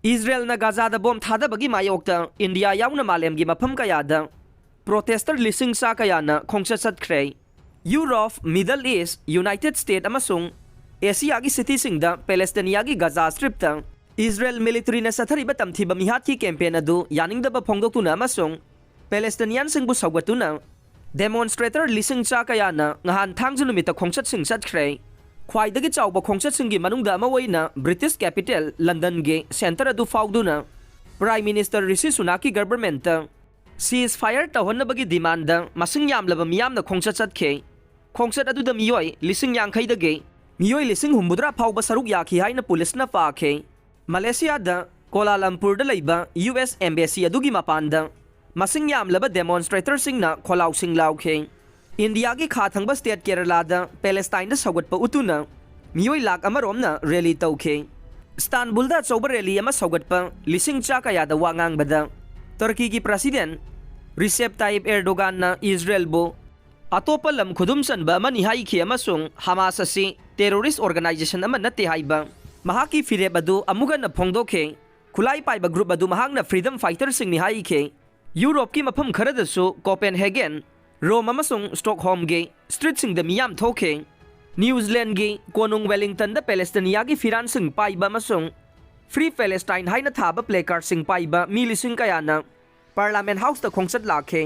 Israel na Gaza da bom Thadabagi Mayokta India Yaona Malemgi Mapham Kayada protester Lising sa Kayana Khongchat Chatkhre Europe, Middle East, United States amasung Asia gi city singda Palestine gi Gaza strip ta Israel military na sathariba tamthiba mihat ki campaign adu yaningda ba phongdoktuna amasung Palestinian singbu sawgatuna demonstrator Lising sa Kayana ngahan thangju numita Khongchat sing Chatkhre ख्वाइदगी Chaoba खोंगचत सिंगी मनुंगदा अमा वइना British capital London गे centre अदु फाउदुना prime minister Rishi सुनाकी government cease fire तहनबगी demand मसिंग यामलब मियामना खोंगचत चतखे खोंगचत अदुदा मियोय लिसिंग यांखैदगे मियोय लिसिंग हुंबुद्रा फाउबा सरुक याखी हाइना पुलिसना पाखे मलेशिया दा कोलालमपुर दा लैबा यूएस एम्बेसी अदुगी मपानदा मसिंग यामलब डेमोन्स्ट्रेटर सिंगना खोलाउ सिंग लाउखे इंडिया की खाथंग स्टेट केरला पैलेस्टाइन सौगट उतुना मियोई लाख अमरोमना रैली तौखे इस्तानबुल चौब रैली सौगट लिसिंग चा कयाद वांगांगबद तुर्की की प्रेसिडेंट रिसेप ताइप एर्डोगान इजराइल बो अतोप लम खुदुम चनब अमनि हाइखि अमसुंग हमास असि टेरोरिस्ट ऑर्गेनाइजेशन अम नते हाइब महाकी फिरेब अदु अमुगन फोंगदोखे खुलाई पाइब ग्रुप अदु महांगना फ्रीडम फाइटर सिंग नि हाइखे यूरोप की मफम खरदसु कोपेनहेगन रोम अमसुंग स्टॉकहोम गे स्ट्रीट सिंग द मियाम थोखे न्यूजीलैंड गे कोनुंग वेलिंगटन द पैलेस्टाइनिया की फिरान सिंग पाइबा अमसुंग फ्री पैलेस्टाइन हाइना थाबा प्लेकार्ड सिंग पाइबा मी लिसिंग कयाना पार्लियामेंट हाउस द खोंगचत लाखे